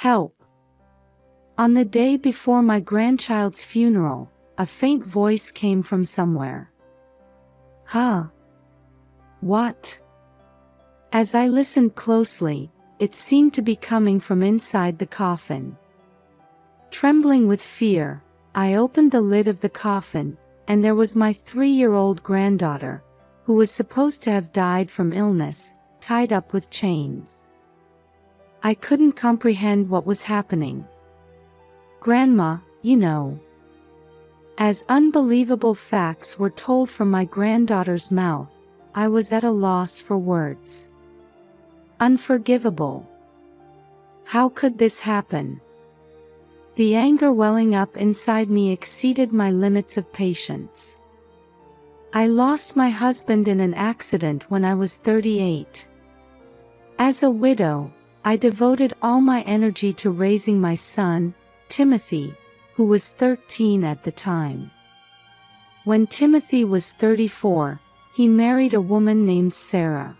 Help! On the day before my grandchild's funeral, a faint voice came from somewhere. Huh? What? As I listened closely, it seemed to be coming from inside the coffin. Trembling with fear, I opened the lid of the coffin, and there was my 3-year-old granddaughter, who was supposed to have died from illness, tied up with chains. I couldn't comprehend what was happening. Grandma, you know. As unbelievable facts were told from my granddaughter's mouth, I was at a loss for words. Unforgivable. How could this happen? The anger welling up inside me exceeded my limits of patience. I lost my husband in an accident when I was 38. As a widow, I devoted all my energy to raising my son, Timothy, who was 13 at the time. When Timothy was 34, he married a woman named Sarah.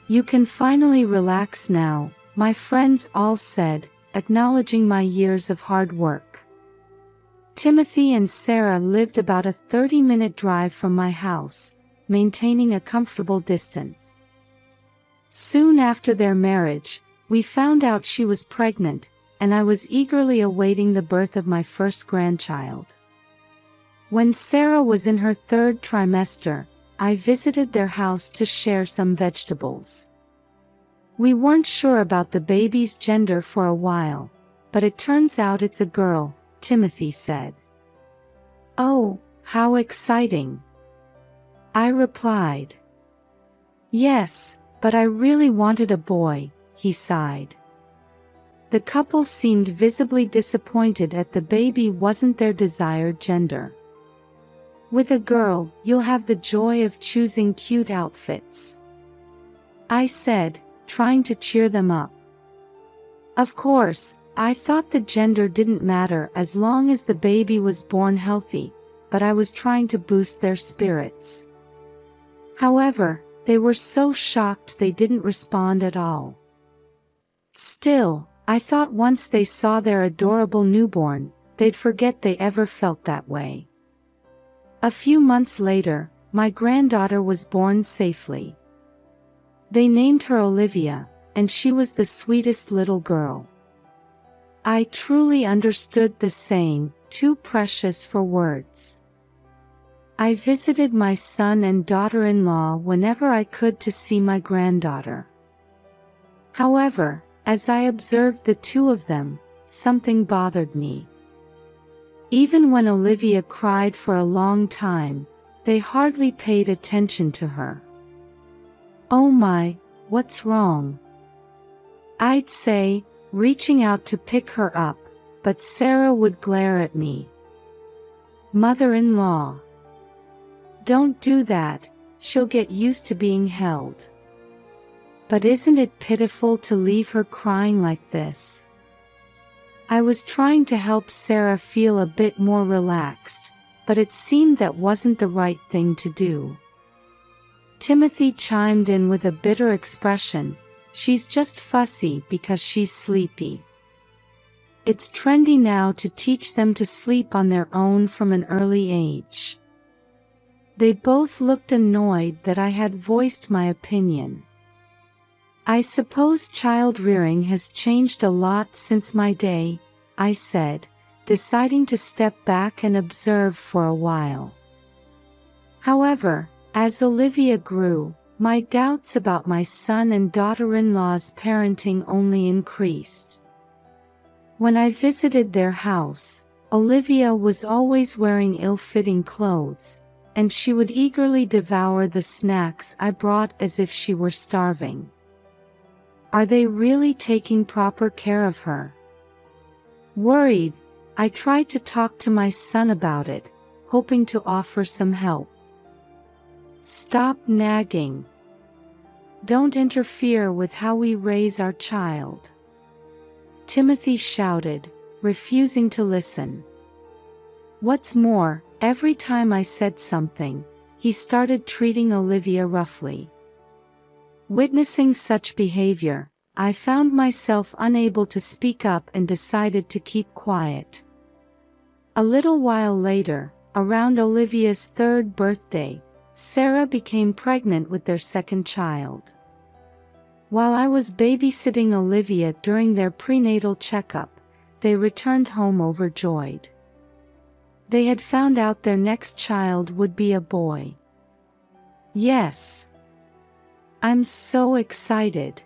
You can finally relax now, my friends all said, acknowledging my years of hard work. Timothy and Sarah lived about a 30-minute drive from my house, maintaining a comfortable distance. Soon after their marriage, we found out she was pregnant, and I was eagerly awaiting the birth of my first grandchild. When Sarah was in her 3rd trimester, I visited their house to share some vegetables. We weren't sure about the baby's gender for a while, but it turns out it's a girl, Timothy said. Oh, how exciting! I replied. Yes, but I really wanted a boy, he sighed. The couple seemed visibly disappointed at the baby wasn't their desired gender. With a girl, you'll have the joy of choosing cute outfits, I said, trying to cheer them up. Of course, I thought the gender didn't matter as long as the baby was born healthy, but I was trying to boost their spirits. However, they were so shocked they didn't respond at all. Still, I thought once they saw their adorable newborn, they'd forget they ever felt that way. A few months later, my granddaughter was born safely. They named her Olivia, and she was the sweetest little girl. I truly understood the saying, too precious for words. I visited my son and daughter-in-law whenever I could to see my granddaughter. However, as I observed the two of them, something bothered me. Even when Olivia cried for a long time, they hardly paid attention to her. Oh my, what's wrong? I'd say, reaching out to pick her up, but Sarah would glare at me. Mother-in-law. Don't do that, she'll get used to being held. But isn't it pitiful to leave her crying like this? I was trying to help Sarah feel a bit more relaxed, but it seemed that wasn't the right thing to do. Timothy chimed in with a bitter expression, she's just fussy because she's sleepy. It's trendy now to teach them to sleep on their own from an early age. They both looked annoyed that I had voiced my opinion. I suppose child-rearing has changed a lot since my day, I said, deciding to step back and observe for a while. However, as Olivia grew, my doubts about my son and daughter-in-law's parenting only increased. When I visited their house, Olivia was always wearing ill-fitting clothes, and she would eagerly devour the snacks I brought as if she were starving. Are they really taking proper care of her? Worried, I tried to talk to my son about it, hoping to offer some help. Stop nagging. Don't interfere with how we raise our child, Timothy shouted, refusing to listen. What's more, every time I said something, he started treating Olivia roughly. Witnessing such behavior, I found myself unable to speak up and decided to keep quiet. A little while later, around Olivia's 3rd birthday, Sarah became pregnant with their 2nd child. While I was babysitting Olivia during their prenatal checkup, they returned home overjoyed. They had found out their next child would be a boy. "Yes. I'm so excited,"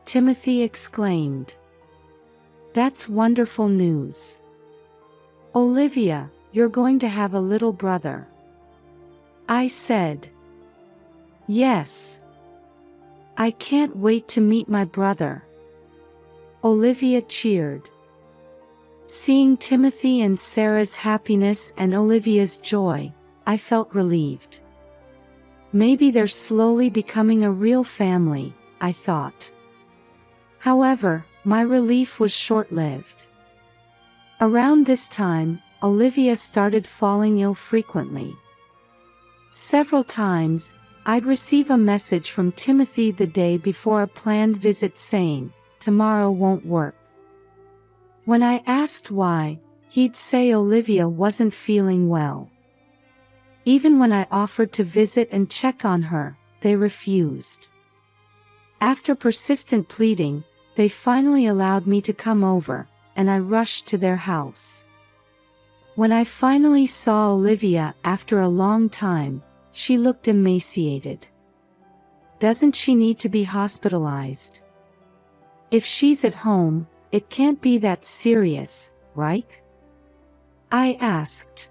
Timothy exclaimed. "That's wonderful news. Olivia, you're going to have a little brother," I said. "Yes. I can't wait to meet my brother," Olivia cheered. Seeing Timothy and Sarah's happiness and Olivia's joy, I felt relieved. Maybe they're slowly becoming a real family, I thought. However, my relief was short-lived. Around this time, Olivia started falling ill frequently. Several times, I'd receive a message from Timothy the day before a planned visit saying, "Tomorrow won't work." When I asked why, he'd say Olivia wasn't feeling well. Even when I offered to visit and check on her, they refused. After persistent pleading, they finally allowed me to come over, and I rushed to their house. When I finally saw Olivia after a long time, she looked emaciated. "Doesn't she need to be hospitalized? If she's at home, it can't be that serious, right?" I asked.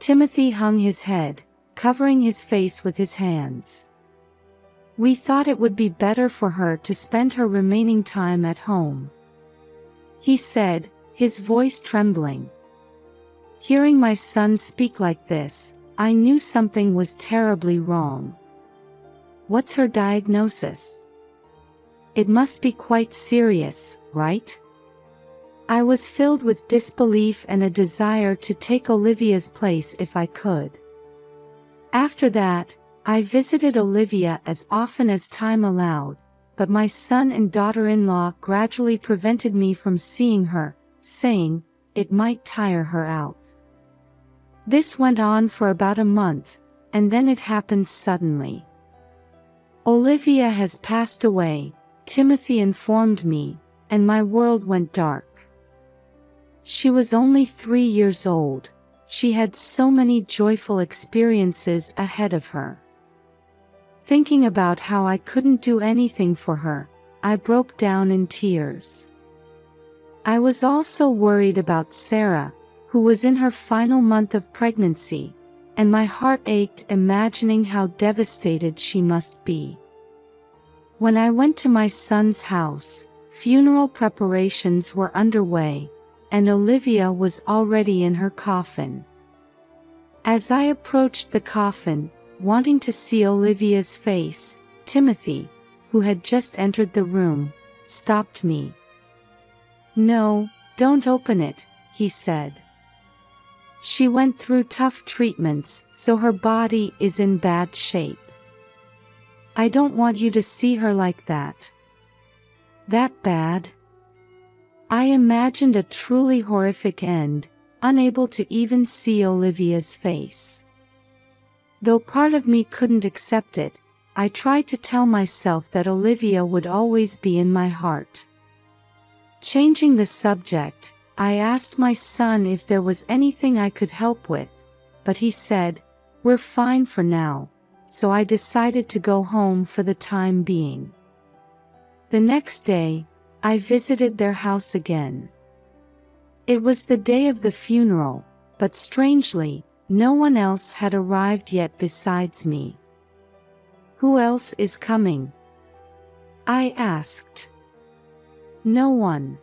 Timothy hung his head, covering his face with his hands. "We thought it would be better for her to spend her remaining time at home," he said, his voice trembling. Hearing my son speak like this, I knew something was terribly wrong. "What's her diagnosis? It must be quite serious, right?" I was filled with disbelief and a desire to take Olivia's place if I could. After that, I visited Olivia as often as time allowed, but my son and daughter-in-law gradually prevented me from seeing her, saying, it might tire her out. This went on for about a month, and then it happened suddenly. "Olivia has passed away," Timothy informed me, and my world went dark. She was only 3 years old. She had so many joyful experiences ahead of her. Thinking about how I couldn't do anything for her, I broke down in tears. I was also worried about Sarah, who was in her final month of pregnancy, and my heart ached imagining how devastated she must be. When I went to my son's house, funeral preparations were underway, and Olivia was already in her coffin. As I approached the coffin, wanting to see Olivia's face, Timothy, who had just entered the room, stopped me. "No, don't open it," he said. "She went through tough treatments, so her body is in bad shape. I don't want you to see her like that." "That bad?" I imagined a truly horrific end, unable to even see Olivia's face. Though part of me couldn't accept it, I tried to tell myself that Olivia would always be in my heart. Changing the subject, I asked my son if there was anything I could help with, but he said, "We're fine for now," so I decided to go home for the time being. The next day, I visited their house again. It was the day of the funeral, but strangely, no one else had arrived yet besides me. "Who else is coming?" I asked. "No one.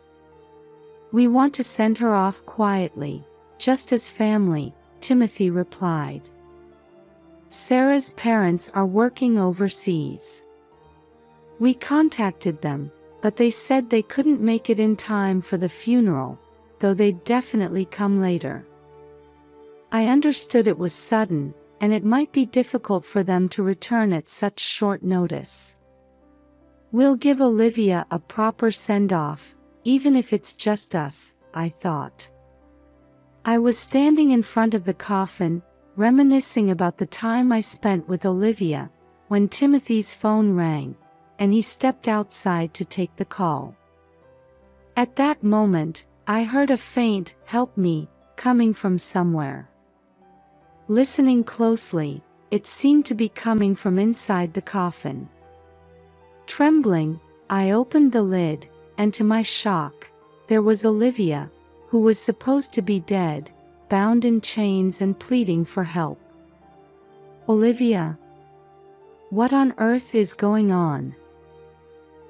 We want to send her off quietly, just as family," Timothy replied. "Sarah's parents are working overseas. We contacted them, but they said they couldn't make it in time for the funeral, though they'd definitely come later." I understood it was sudden, and it might be difficult for them to return at such short notice. We'll give Olivia a proper send-off, even if it's just us, I thought. I was standing in front of the coffin, reminiscing about the time I spent with Olivia, when Timothy's phone rang, and he stepped outside to take the call. At that moment, I heard a faint "help me" coming from somewhere. Listening closely, it seemed to be coming from inside the coffin. Trembling, I opened the lid, and to my shock, there was Olivia, who was supposed to be dead, bound in chains and pleading for help. Olivia? What on earth is going on?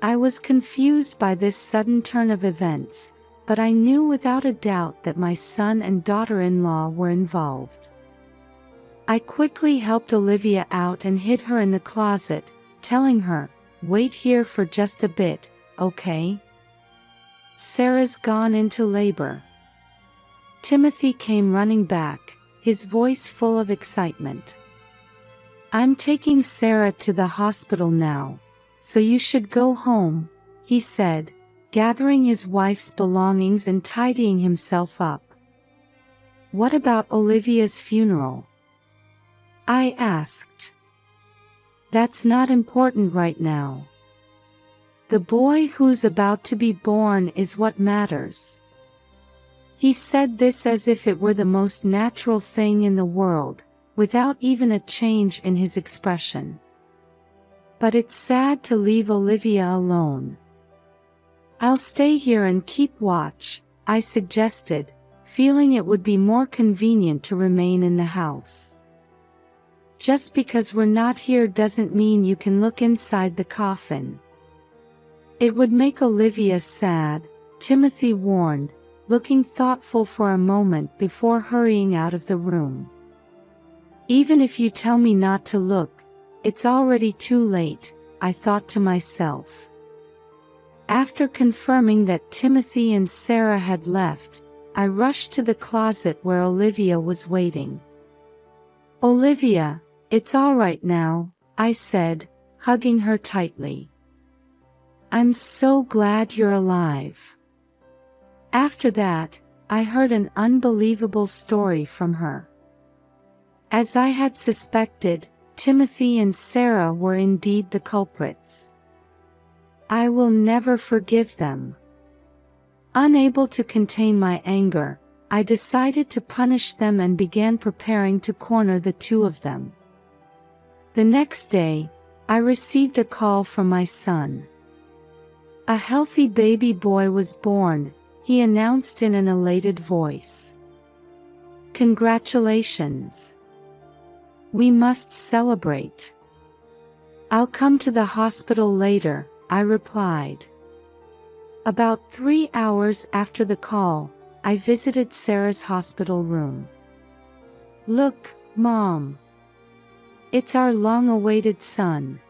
I was confused by this sudden turn of events, but I knew without a doubt that my son and daughter-in-law were involved. I quickly helped Olivia out and hid her in the closet, telling her, "Wait here for just a bit, okay? Sarah's gone into labor." Timothy came running back, his voice full of excitement. "I'm taking Sarah to the hospital now, so you should go home," he said, gathering his wife's belongings and tidying himself up. "What about Olivia's funeral?" I asked. "That's not important right now. The boy who's about to be born is what matters." He said this as if it were the most natural thing in the world, without even a change in his expression. "But it's sad to leave Olivia alone." "I'll stay here and keep watch," I suggested, feeling it would be more convenient to remain in the house. "Just because we're not here doesn't mean you can look inside the coffin. It would make Olivia sad," Timothy warned, looking thoughtful for a moment before hurrying out of the room. "Even if you tell me not to look, it's already too late," I thought to myself. After confirming that Timothy and Sarah had left, I rushed to the closet where Olivia was waiting. "Olivia, it's all right now," I said, hugging her tightly. "I'm so glad you're alive." After that, I heard an unbelievable story from her. As I had suspected, Timothy and Sarah were indeed the culprits. I will never forgive them. Unable to contain my anger, I decided to punish them and began preparing to corner the two of them. The next day, I received a call from my son. A healthy baby boy was born, he announced in an elated voice. "Congratulations. We must celebrate." "I'll come to the hospital later," I replied. About 3 hours after the call, I visited Sarah's hospital room. "Look, Mom. It's our long-awaited son.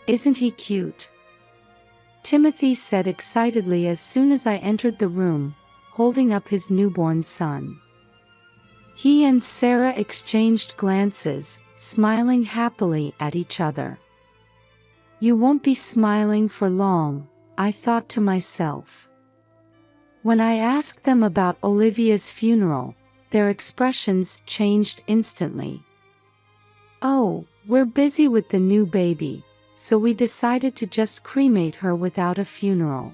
Isn't he cute?" Timothy said excitedly as soon as I entered the room, holding up his newborn son. He and Sarah exchanged glances, smiling happily at each other. "You won't be smiling for long," I thought to myself. When I asked them about Olivia's funeral, their expressions changed instantly. "Oh, we're busy with the new baby, so we decided to just cremate her without a funeral.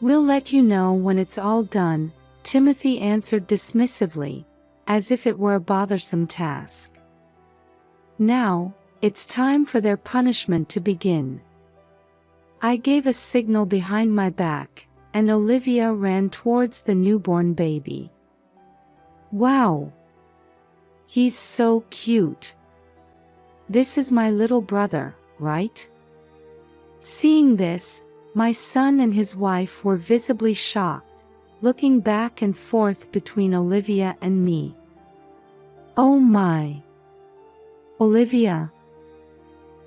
We'll let you know when it's all done," Timothy answered dismissively, as if it were a bothersome task. Now, it's time for their punishment to begin. I gave a signal behind my back, and Olivia ran towards the newborn baby. "Wow! He's so cute. This is my little brother, right?" Seeing this, my son and his wife were visibly shocked, looking back and forth between Olivia and me. "Oh my! Olivia!"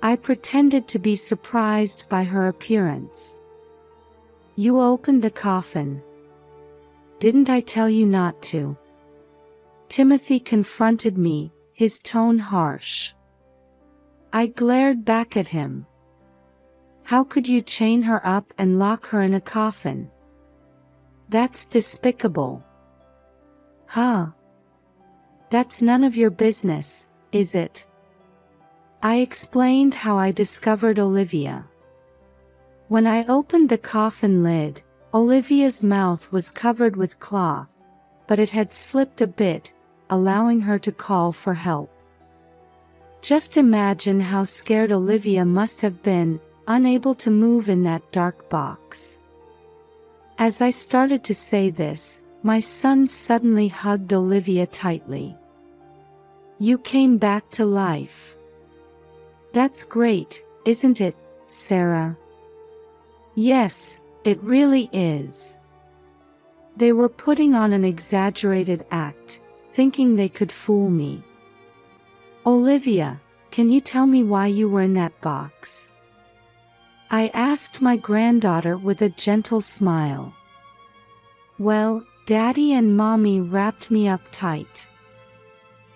I pretended to be surprised by her appearance. "You opened the coffin. Didn't I tell you not to?" Timothy confronted me, his tone harsh. I glared back at him. How could you chain her up and lock her in a coffin? That's despicable. Huh? That's none of your business, is it? I explained how I discovered Olivia. When I opened the coffin lid, Olivia's mouth was covered with cloth, but it had slipped a bit, allowing her to call for help. Just imagine how scared Olivia must have been, unable to move in that dark box. As I started to say this, my son suddenly hugged Olivia tightly. You came back to life. That's great, isn't it, Sarah? Yes, it really is. They were putting on an exaggerated act, thinking they could fool me. Olivia, can you tell me why you were in that box? I asked my granddaughter with a gentle smile. Well, Daddy and Mommy wrapped me up tight.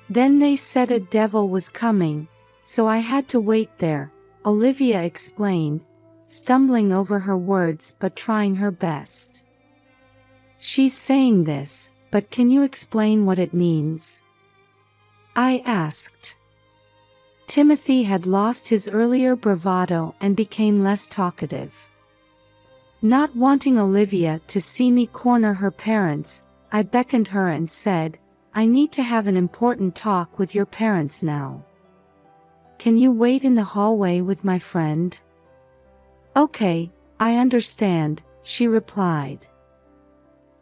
Then they said a devil was coming, so I had to wait there, Olivia explained, stumbling over her words but trying her best. She's saying this, but can you explain what it means? I asked. Timothy had lost his earlier bravado and became less talkative. Not wanting Olivia to see me corner her parents, I beckoned her and said, I need to have an important talk with your parents now. Can you wait in the hallway with my friend? Okay, I understand, she replied.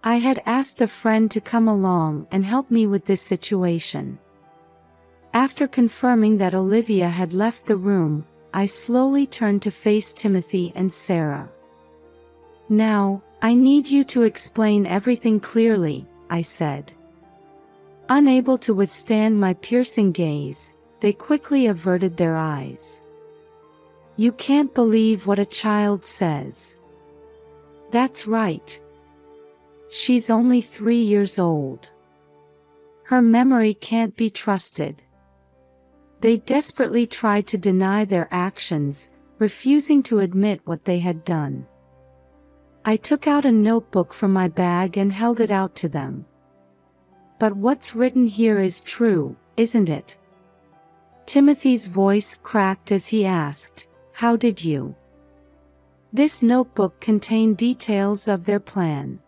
I had asked a friend to come along and help me with this situation. After confirming that Olivia had left the room, I slowly turned to face Timothy and Sarah. Now, I need you to explain everything clearly, I said. Unable to withstand my piercing gaze, they quickly averted their eyes. You can't believe what a child says. That's right. She's only 3 years old. Her memory can't be trusted. They desperately tried to deny their actions, refusing to admit what they had done. I took out a notebook from my bag and held it out to them. But what's written here is true, isn't it? Timothy's voice cracked as he asked, How did you? This notebook contained details of their plan.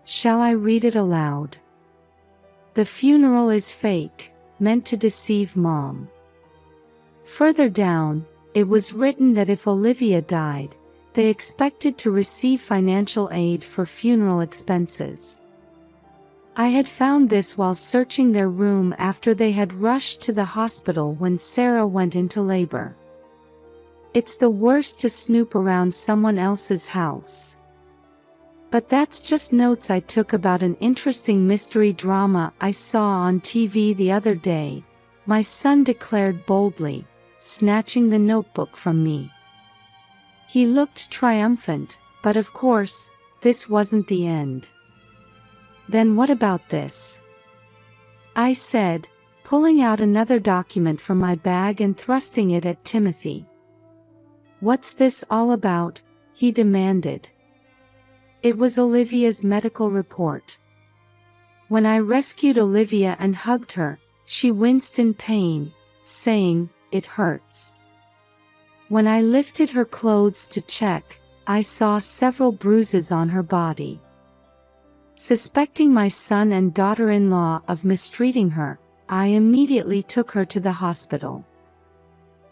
Shall I read it aloud? The funeral is fake, meant to deceive Mom. Further down, it was written that if Olivia died, they expected to receive financial aid for funeral expenses. I had found this while searching their room after they had rushed to the hospital when Sarah went into labor. It's the worst to snoop around someone else's house. But that's just notes I took about an interesting mystery drama I saw on TV the other day, my son declared boldly, snatching the notebook from me. He looked triumphant, but of course, this wasn't the end. Then what about this? I said, pulling out another document from my bag and thrusting it at Timothy. What's this all about? He demanded. It was Olivia's medical report. When I rescued Olivia and hugged her, she winced in pain, saying, It hurts. When I lifted her clothes to check, I saw several bruises on her body. Suspecting my son and daughter-in-law of mistreating her, I immediately took her to the hospital.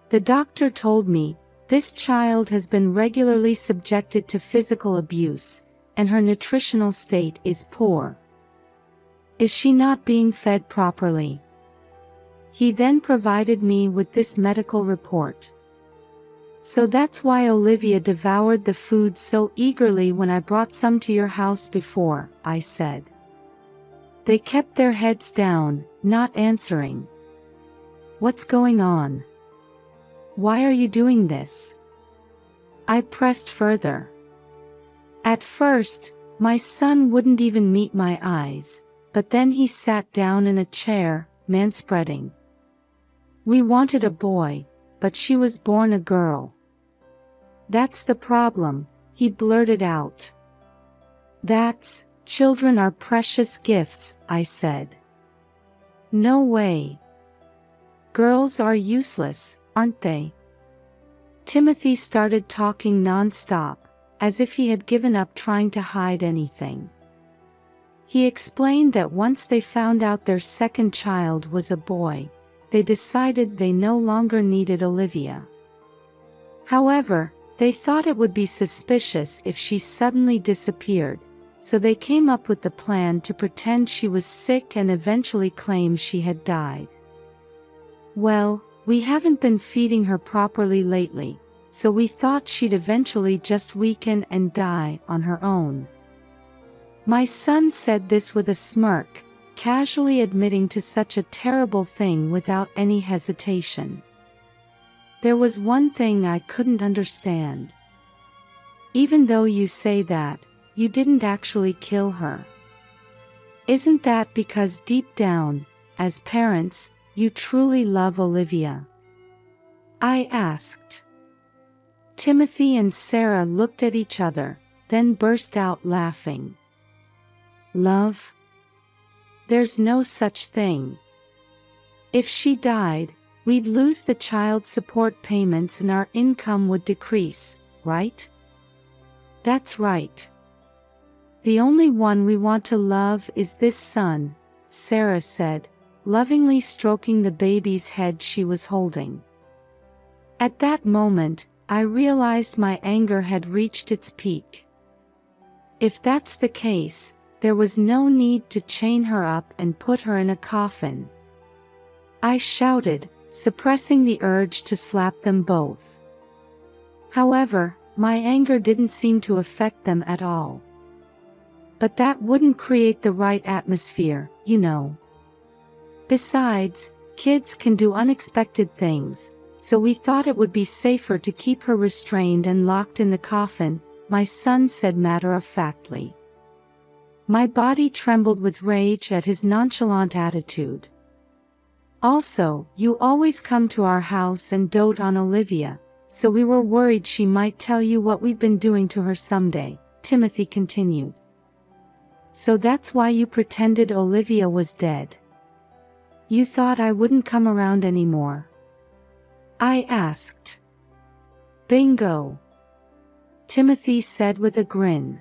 The doctor told me, this child has been regularly subjected to physical abuse, and her nutritional state is poor. Is she not being fed properly? He then provided me with this medical report. So that's why Olivia devoured the food so eagerly when I brought some to your house before, I said. They kept their heads down, not answering. What's going on? Why are you doing this? I pressed further. At first, my son wouldn't even meet my eyes, but then he sat down in a chair, manspreading. We wanted a boy, but she was born a girl. That's the problem, he blurted out. Children are precious gifts, I said. No way. Girls are useless, aren't they? Timothy started talking non-stop, as if he had given up trying to hide anything. He explained that once they found out their second child was a boy, they decided they no longer needed Olivia. However, they thought it would be suspicious if she suddenly disappeared, so they came up with the plan to pretend she was sick and eventually claim she had died. Well, we haven't been feeding her properly lately, so we thought she'd eventually just weaken and die on her own. My son said this with a smirk, casually admitting to such a terrible thing without any hesitation. There was one thing I couldn't understand. Even though you say that, you didn't actually kill her. Isn't that because deep down, as parents, you truly love Olivia? I asked. Timothy and Sarah looked at each other, then burst out laughing. Love? There's no such thing. If she died, we'd lose the child support payments and our income would decrease, right? That's right. The only one we want to love is this son, Sarah said, lovingly stroking the baby's head she was holding. At that moment, I realized my anger had reached its peak. If that's the case, there was no need to chain her up and put her in a coffin. I shouted, suppressing the urge to slap them both. However, my anger didn't seem to affect them at all. But that wouldn't create the right atmosphere, you know. Besides, kids can do unexpected things, so we thought it would be safer to keep her restrained and locked in the coffin, my son said matter-of-factly. My body trembled with rage at his nonchalant attitude. Also, you always come to our house and dote on Olivia, so we were worried she might tell you what we'd been doing to her someday, Timothy continued. So that's why you pretended Olivia was dead. You thought I wouldn't come around anymore? I asked. Bingo. Timothy said with a grin.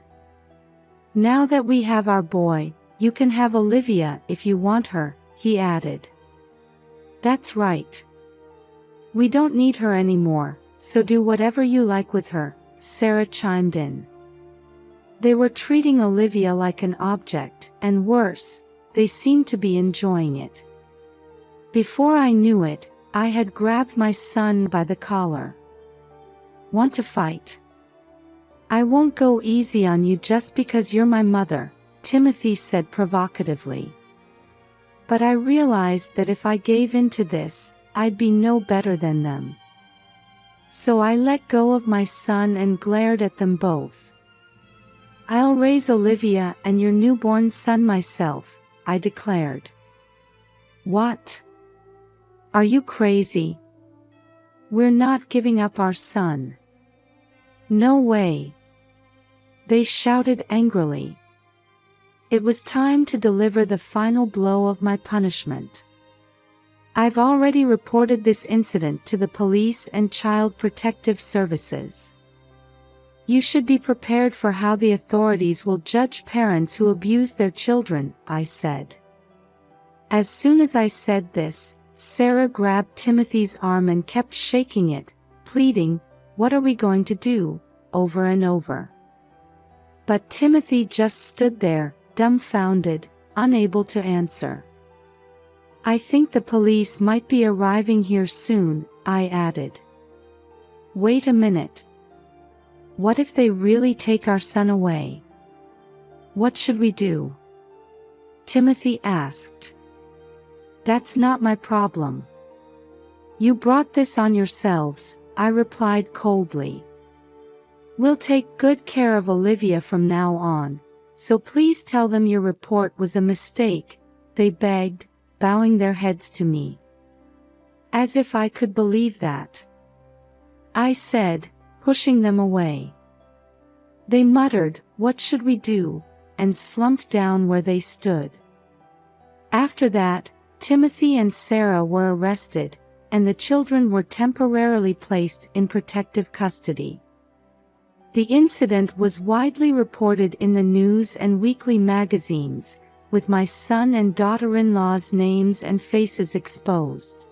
Now that we have our boy, you can have Olivia if you want her, he added. That's right. We don't need her anymore, so do whatever you like with her, Sarah chimed in. They were treating Olivia like an object, and worse, they seemed to be enjoying it. Before I knew it, I had grabbed my son by the collar. Want to fight? I won't go easy on you just because you're my mother, Timothy said provocatively. But I realized that if I gave in to this, I'd be no better than them. So I let go of my son and glared at them both. I'll raise Olivia and your newborn son myself, I declared. What? Are you crazy? We're not giving up our son. No way. They shouted angrily. It was time to deliver the final blow of my punishment. I've already reported this incident to the police and Child Protective Services. You should be prepared for how the authorities will judge parents who abuse their children, I said. As soon as I said this, Sarah grabbed Timothy's arm and kept shaking it, pleading, "What are we going to do?" over and over. But Timothy just stood there, dumbfounded, unable to answer. I think the police might be arriving here soon, I added. Wait a minute. What if they really take our son away? What should we do? Timothy asked. That's not my problem. You brought this on yourselves, I replied coldly. We'll take good care of Olivia from now on, so please tell them your report was a mistake, they begged, bowing their heads to me. As if I could believe that. I said, pushing them away. They muttered, "What should we do?" and slumped down where they stood. After that, Timothy and Sarah were arrested, and the children were temporarily placed in protective custody. The incident was widely reported in the news and weekly magazines, with my son and daughter-in-law's names and faces exposed.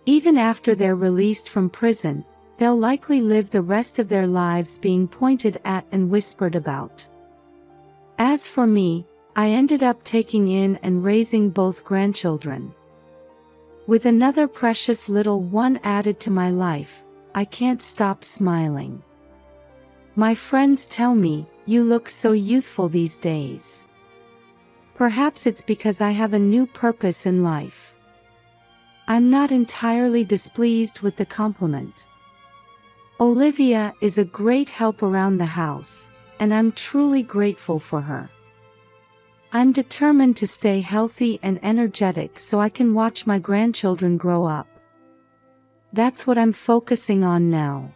Even after they're released from prison, they'll likely live the rest of their lives being pointed at and whispered about. As for me, I ended up taking in and raising both grandchildren. With another precious little one added to my life, I can't stop smiling. My friends tell me, "You look so youthful these days." Perhaps it's because I have a new purpose in life. I'm not entirely displeased with the compliment. Olivia is a great help around the house, and I'm truly grateful for her. I'm determined to stay healthy and energetic so I can watch my grandchildren grow up. That's what I'm focusing on now.